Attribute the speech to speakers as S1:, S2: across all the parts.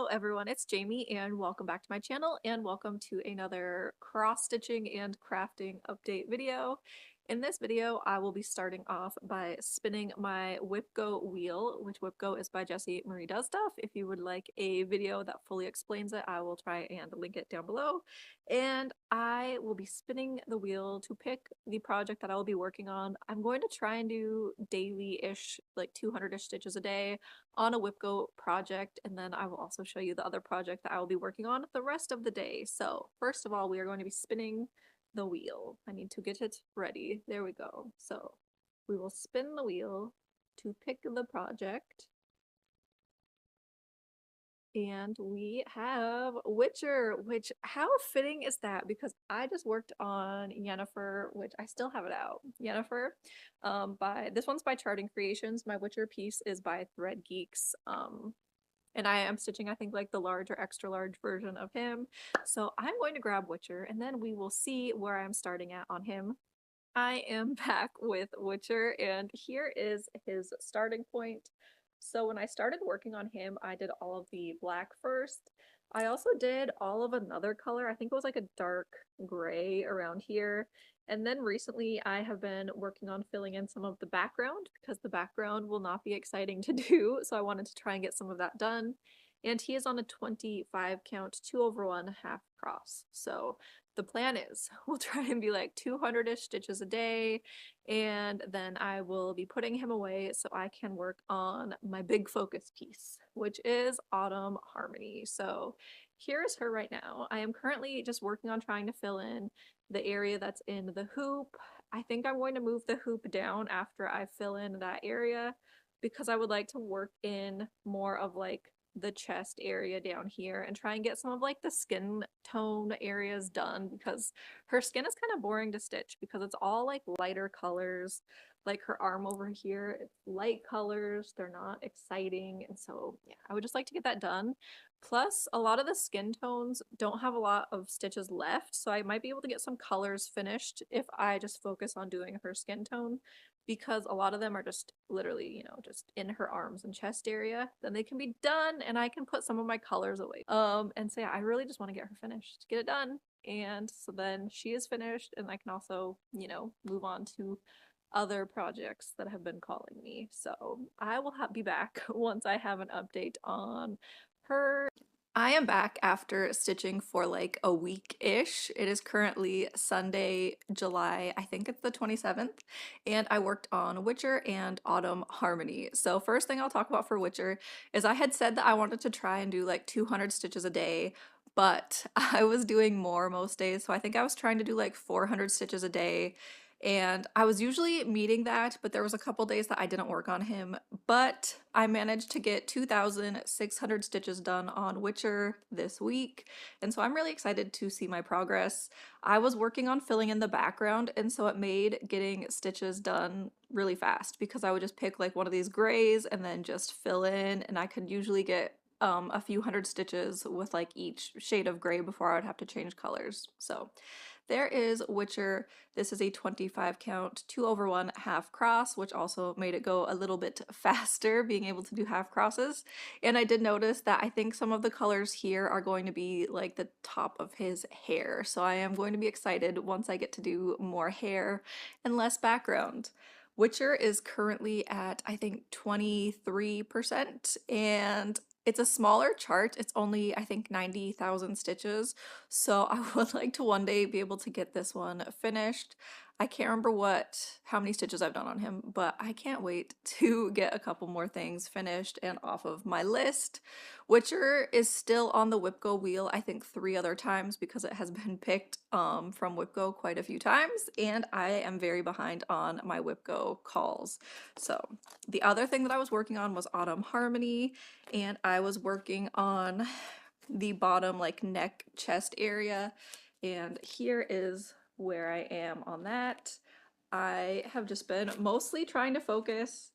S1: Hello everyone, it's Jamie and welcome back to my channel and welcome to another cross-stitching and crafting update video. In this video, I will be starting off by spinning my Whipgo wheel, which Whipgo is by Jessie Marie Does Stuff. If you would like a video that fully explains it, I will try and link it down below. And I will be spinning the wheel to pick the project that I will be working on. I'm going to try and do daily-ish, like 200-ish stitches a day on a Whipgo project, and then I will also show you the other project that I will be working on the rest of the day. So first of all, we are going to be spinning the wheel. I need to get it ready. There we go. So we will spin the wheel to pick the project. And we have Witcher, which how fitting is that? Because I just worked on Yennefer, which I still have it out. Yennefer, by this one's by Charting Creations. My Witcher piece is by Thread Geeks. And I am stitching, I think, like the large or extra large version of him. So I'm going to grab Witcher and then we will see where I'm starting at on him. I am back with Witcher and here is his starting point. So when I started working on him, I did all of the black first. I also did all of another color. I think it was like a dark gray around here. And then recently I have been working on filling in some of the background because the background will not be exciting to do. So I wanted to try and get some of that done. And he is on a 25 count, 2/1 half cross. So the plan is we'll try and be like 200-ish stitches a day, and then I will be putting him away so I can work on my big focus piece, which is Autumn Harmony. So here is her right now. I am currently just working on trying to fill in the area that's in the hoop. I think I'm going to move the hoop down after I fill in that area because I would like to work in more of like the chest area down here and try and get some of like the skin tone areas done because her skin is kind of boring to stitch because it's all like lighter colors. Like her arm over here, it's light colors, they're not exciting, and so yeah, I would just like to get that done. Plus a lot of the skin tones don't have a lot of stitches left, so I might be able to get some colors finished if I just focus on doing her skin tone, because a lot of them are just literally, just in her arms and chest area. Then they can be done and I can put some of my colors away. And so yeah, I really just want to get her finished, get it done. And so then she is finished and I can also, move on to other projects that have been calling me. So I will be back once I have an update on her. I am back after stitching for like a week-ish. It is currently Sunday, July, I think it's the 27th, and I worked on Witcher and Autumn Harmony. So first thing I'll talk about for Witcher is I had said that I wanted to try and do like 200 stitches a day, but I was doing more most days, so I think I was trying to do like 400 stitches a day. And I was usually meeting that, but there was a couple days that I didn't work on him. But I managed to get 2,600 stitches done on Witcher this week, and so I'm really excited to see my progress. I was working on filling in the background, and so it made getting stitches done really fast because I would just pick like one of these grays and then just fill in, and I could usually get a few hundred stitches with like each shade of gray before I would have to change colors. So there is Witcher. This is a 25 count, 2/1 half cross, which also made it go a little bit faster being able to do half crosses. And I did notice that I think some of the colors here are going to be like the top of his hair. So I am going to be excited once I get to do more hair and less background. Witcher is currently at, I think, 23%, and it's a smaller chart. It's only, I think, 90,000 stitches, so I would like to one day be able to get this one finished. I can't remember how many stitches I've done on him, but I can't wait to get a couple more things finished and off of my list. Witcher is still on the Whipgo wheel, I think 3 other times because it has been picked from Whipgo quite a few times, and I am very behind on my Whipgo calls. So the other thing that I was working on was Autumn Harmony, and I was working on the bottom like neck chest area, and here is where I am on that. I have just been mostly trying to focus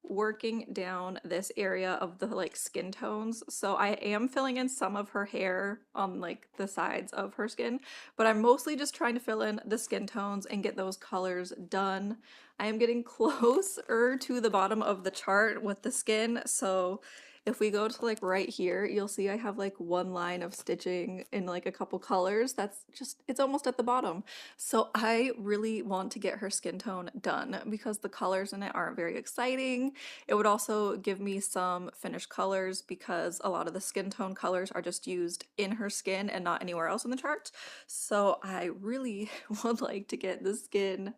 S1: working down this area of the like skin tones. So I am filling in some of her hair on like the sides of her skin, but I'm mostly just trying to fill in the skin tones and get those colors done. I am getting closer to the bottom of the chart with the skin, so if we go to like right here, you'll see I have like one line of stitching in like a couple colors. That's just, it's almost at the bottom. So I really want to get her skin tone done because the colors in it aren't very exciting. It would also give me some finished colors because a lot of the skin tone colors are just used in her skin and not anywhere else in the chart. So I really would like to get the skin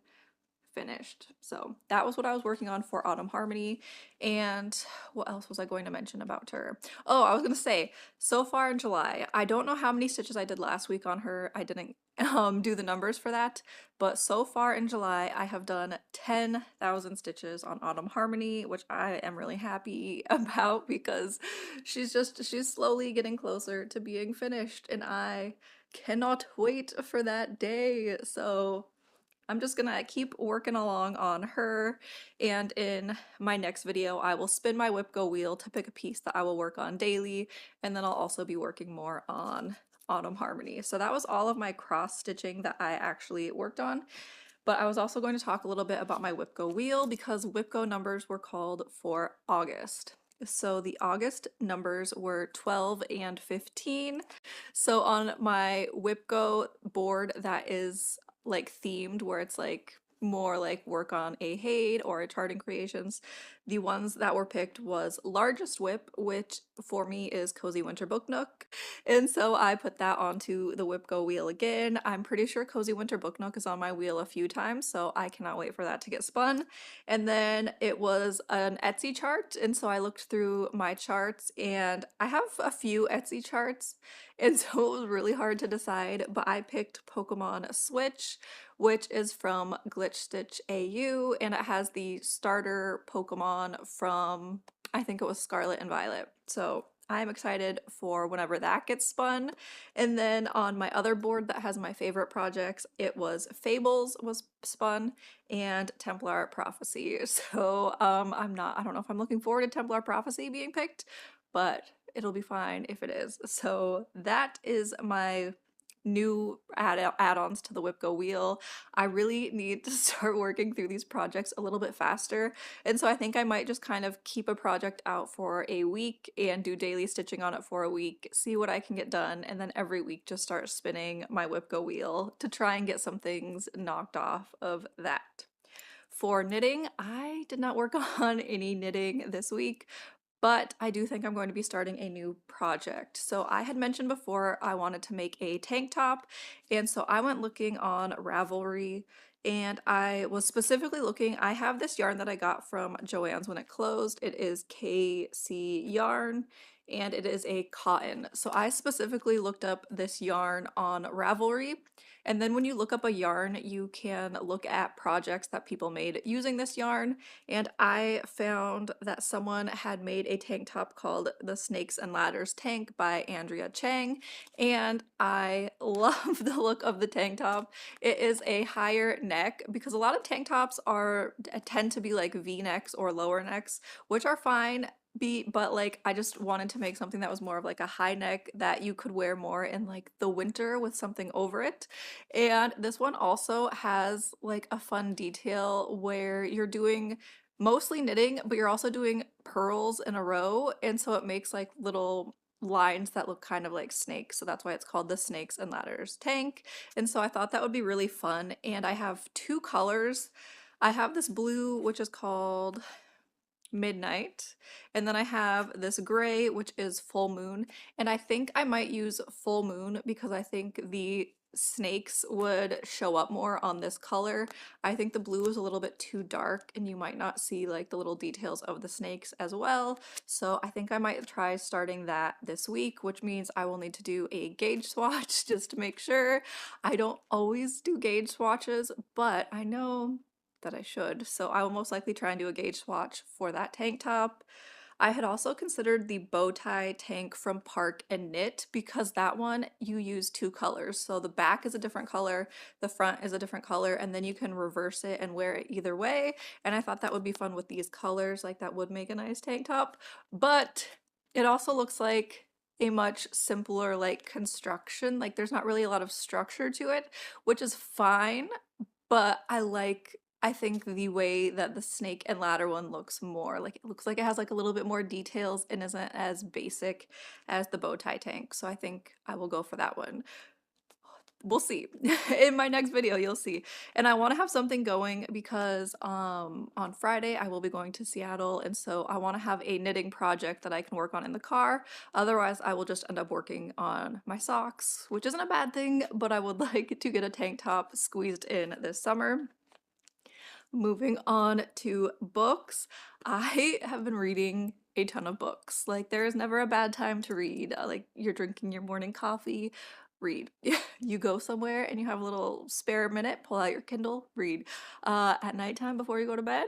S1: finished. So that was what I was working on for Autumn Harmony. And what else was I going to mention about her? Oh, I was going to say, so far in July, I don't know how many stitches I did last week on her. I didn't do the numbers for that, but so far in July, I have done 10,000 stitches on Autumn Harmony, which I am really happy about because she's slowly getting closer to being finished, and I cannot wait for that day. So I'm just gonna keep working along on her, and in my next video I will spin my Whipgo wheel to pick a piece that I will work on daily, and then I'll also be working more on Autumn Harmony. So that was all of my cross stitching that I actually worked on, but I was also going to talk a little bit about my Whipgo wheel because Whipgo numbers were called for August. So the August numbers were 12 and 15. So on my Whipgo board that is like themed, where it's like more like work on a Haid or a charting creations, the ones that were picked was largest whip, which for me is Cozy Winter Book Nook, and so I put that onto the Whipgo wheel again. I'm pretty sure Cozy Winter Book Nook is on my wheel a few times, so I cannot wait for that to get spun. And then it was an Etsy chart, and so I looked through my charts, and I have a few Etsy charts, and so it was really hard to decide, but I picked Pokemon Switch, which is from Glitch Stitch AU, and it has the starter Pokemon from, I think it was Scarlet and Violet. So I'm excited for whenever that gets spun. And then on my other board that has my favorite projects, it was Fables was spun and Templar Prophecy. So I don't know if I'm looking forward to Templar Prophecy being picked, but it'll be fine if it is. So that is my new add-ons to the Whipgo wheel. I really need to start working through these projects a little bit faster, and so I think I might just kind of keep a project out for a week and do daily stitching on it for a week, see what I can get done, and then every week just start spinning my Whipgo wheel to try and get some things knocked off of that. For knitting, I did not work on any knitting this week, but I do think I'm going to be starting a new project. So I had mentioned before I wanted to make a tank top, and so I went looking on Ravelry, and I was specifically looking, I have this yarn that I got from Joann's when it closed. It is KC yarn, and it is a cotton. So I specifically looked up this yarn on Ravelry, and then when you look up a yarn, you can look at projects that people made using this yarn, and I found that someone had made a tank top called the Snakes and Ladders Tank by Andrea Chang, and I love the look of the tank top. It is a higher neck because a lot of tank tops tend to be like V-necks or lower necks, which are fine. But like I just wanted to make something that was more of like a high neck that you could wear more in like the winter with something over it. And this one also has like a fun detail where you're doing mostly knitting, but you're also doing purls in a row, and so it makes like little lines that look kind of like snakes. So that's why it's called the Snakes and Ladders Tank. And so I thought that would be really fun, and I have two colors. I have this blue, which is called Midnight, and then I have this gray, which is Full Moon, and I think I might use Full Moon because I think the snakes would show up more on this color. I think the blue is a little bit too dark and you might not see like the little details of the snakes as well, so I think I might try starting that this week, which means I will need to do a gauge swatch just to make sure. I don't always do gauge swatches, but I know that I should, so I will most likely try and do a gauge swatch for that tank top. I had also considered the bow tie tank from Park and Knit because that one you use two colors. So the back is a different color, the front is a different color, and then you can reverse it and wear it either way. And I thought that would be fun with these colors, like that would make a nice tank top. But it also looks like a much simpler like construction. Like there's not really a lot of structure to it, which is fine, but I like I think the way that the snake and ladder one looks more like it looks like it has like a little bit more details and isn't as basic as the bow tie tank. So I think I will go for that one. We'll see. In my next video, you'll see. And I want to have something going because on Friday I will be going to Seattle, and so I want to have a knitting project that I can work on in the car. Otherwise, I will just end up working on my socks, which isn't a bad thing, but I would like to get a tank top squeezed in this summer. Moving on to books. I have been reading a ton of books. Like, there is never a bad time to read. Like, you're drinking your morning coffee, read. You go somewhere and you have a little spare minute, pull out your Kindle, read. At nighttime before you go to bed,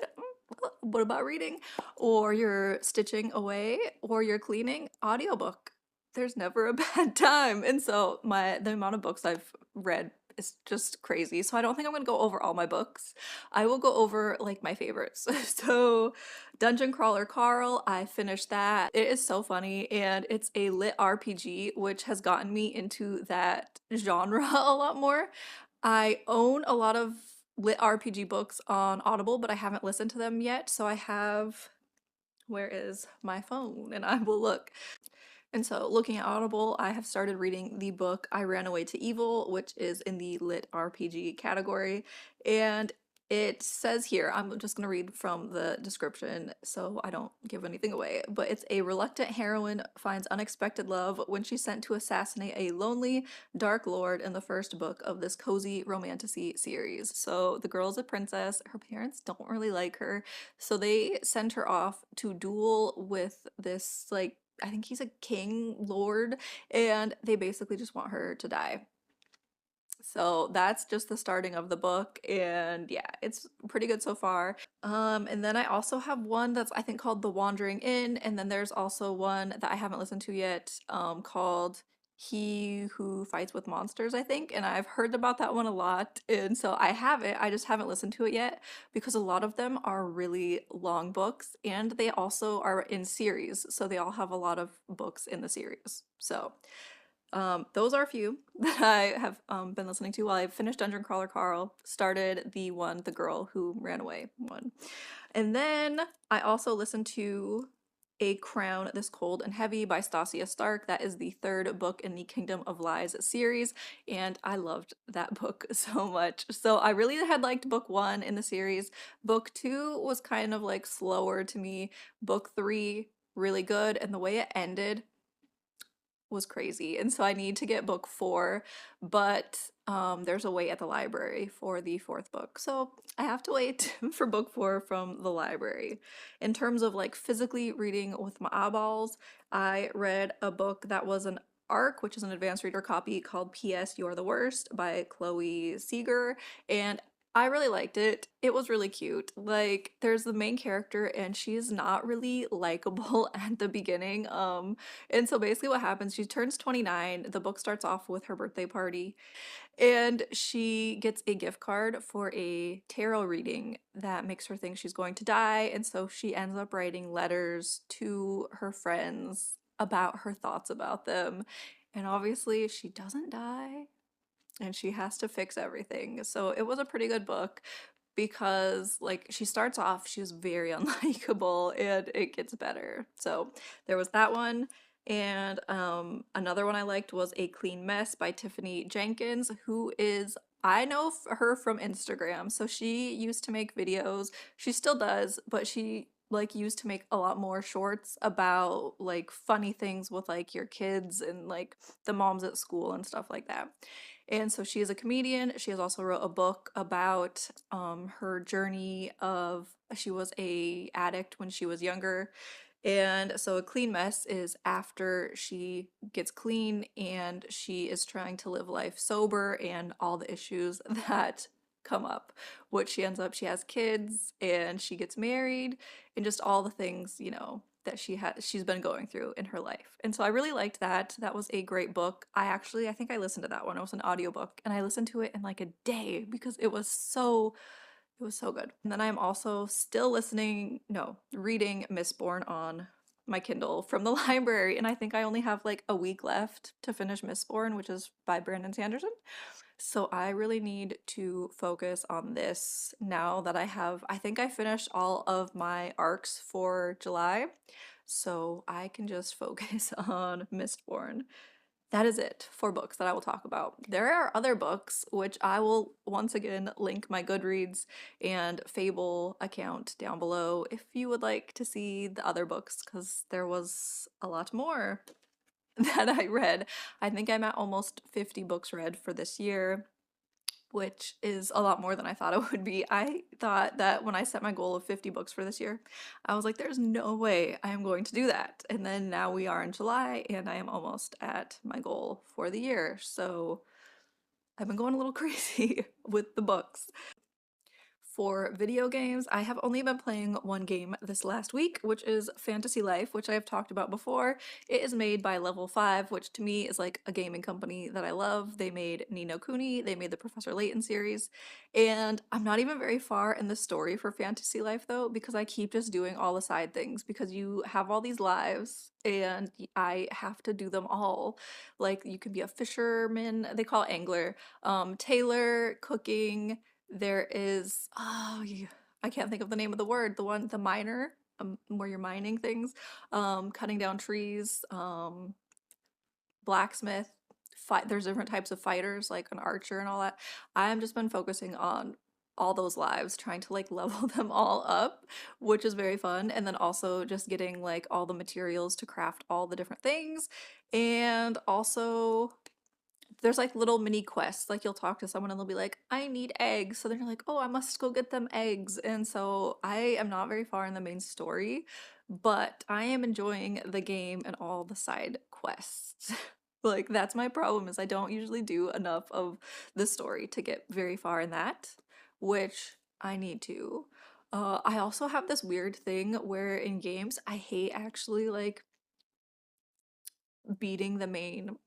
S1: what about reading? Or you're stitching away, or you're cleaning, audiobook. There's never a bad time. And so the amount of books I've read is just crazy. So I don't think I'm gonna go over all my books. I will go over like my favorites. So Dungeon Crawler Carl, I finished that. It is so funny, and it's a lit RPG, which has gotten me into that genre a lot more. I own a lot of lit RPG books on Audible, but I haven't listened to them yet. So I have, where is my phone? And I will look. And so, looking at Audible, I have started reading the book I Ran Away to Evil, which is in the lit RPG category. And it says here, I'm just going to read from the description so I don't give anything away, but it's a reluctant heroine finds unexpected love when she's sent to assassinate a lonely, dark lord in the first book of this cozy romantasy series. So, the girl's a princess, her parents don't really like her, so they send her off to duel with this, like, I think he's a king lord, and they basically just want her to die. So that's just the starting of the book, and yeah, it's pretty good so far. And then I also have one that's I think called The Wandering Inn, and then there's also one that I haven't listened to yet, called He Who Fights with Monsters, I think, and I've heard about that one a lot, and so I have it. I just haven't listened to it yet because a lot of them are really long books, and they also are in series, so they all have a lot of books in the series. So those are a few that I have been listening to while I finished Dungeon Crawler Carl, started the girl who ran away one. And then I also listened to A Crown This Cold and Heavy by Stasia Stark. That is the third book in the Kingdom of Lies series, and I loved that book so much. So I really had liked book one in the series. Book two was kind of like slower to me. Book three, really good, and the way it ended was crazy. And so I need to get book four, but there's a wait at the library for the fourth book. So I have to wait for book four from the library. In terms of like physically reading with my eyeballs, I read a book that was an ARC, which is an advanced reader copy called P.S. You're the Worst by Chloe Seeger. And I really liked it. It was really cute. Like, there's the main character, and she's not really likable at the beginning. And so basically what happens, she turns 29. The book starts off with her birthday party, and she gets a gift card for a tarot reading that makes her think she's going to die. And so she ends up writing letters to her friends about her thoughts about them. And obviously, she doesn't die, and she has to fix everything. So it was a pretty good book because like she starts off, she's very unlikable, and it gets better. So there was that one. And another one I liked was A Clean Mess by Tiffany Jenkins, who is, I know her from Instagram. So she used to make videos. She still does, but she like used to make a lot more shorts about like funny things with like your kids and like the moms at school and stuff like that. And so she is a comedian. She has also wrote a book about her journey of, she was a addict when she was younger. And so A Clean Mess is after she gets clean and she is trying to live life sober and all the issues that come up. What she ends up, she has kids and she gets married, and just all the things, that she's been going through in her life. And so I really liked that. That was a great book. I think I listened to that one. It was an audiobook, and I listened to it in like a day because it was so good. And then I'm also still reading Mistborn on my Kindle from the library, and I think I only have like a week left to finish Mistborn, which is by Brandon Sanderson. So I really need to focus on this now that I think I finished all of my arcs for July. So I can just focus on Mistborn. That is it for books that I will talk about. There are other books, which I will once again link my Goodreads and Fable account down below if you would like to see the other books, because there was a lot more that I read. I think I'm at almost 50 books read for this year, which is a lot more than I thought it would be. I thought that when I set my goal of 50 books for this year, I was like, there's no way I am going to do that. And then now we are in July and I am almost at my goal for the year. So I've been going a little crazy with the books. For video games, I have only been playing one game this last week, which is Fantasy Life, which I have talked about before. It is made by Level 5, which to me is like a gaming company that I love. They made Ni no Kuni, they made the Professor Layton series, and I'm not even very far in the story for Fantasy Life though, because I keep just doing all the side things because you have all these lives and I have to do them all. Like you can be a fisherman, they call it angler, tailor, cooking, there is, oh, I can't think of the name of the word, the miner, where you're mining things, cutting down trees, blacksmith, fight, there's different types of fighters, like an archer and all that. I've just been focusing on all those lives, trying to like level them all up, which is very fun. And then also just getting like all the materials to craft all the different things. And also there's like little mini quests, like you'll talk to someone and they'll be like, I need eggs, so then you're like, oh, I must go get them eggs. And so I am not very far in the main story, but I am enjoying the game and all the side quests. Like that's my problem, is I don't usually do enough of the story to get very far in that, which I need to. I also have this weird thing where in games I hate actually like beating the main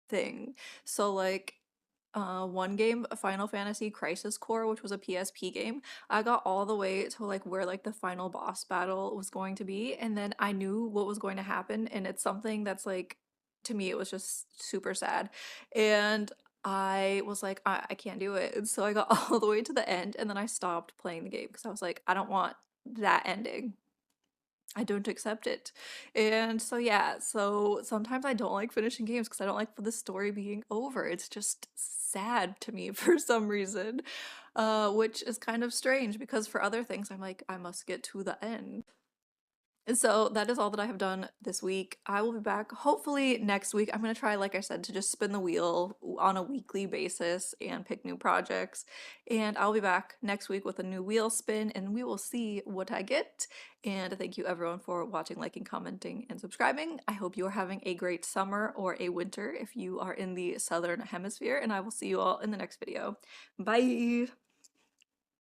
S1: thing. So like one game, Final Fantasy Crisis Core, which was a PSP game, I got all the way to like where like the final boss battle was going to be, and then I knew what was going to happen, and it's something that's like, to me it was just super sad. And I was like, I can't do it. And so I got all the way to the end and then I stopped playing the game because I was like, I don't want that ending. I don't accept it. And so yeah, so sometimes I don't like finishing games because I don't like the story being over. It's just sad to me for some reason. Which is kind of strange because for other things I'm like, I must get to the end. And so that is all that I have done this week. I will be back hopefully next week. I'm going to try, like I said, to just spin the wheel on a weekly basis and pick new projects. And I'll be back next week with a new wheel spin and we will see what I get. And thank you everyone for watching, liking, commenting, and subscribing. I hope you are having a great summer or a winter if you are in the southern hemisphere, and I will see you all in the next video. Bye!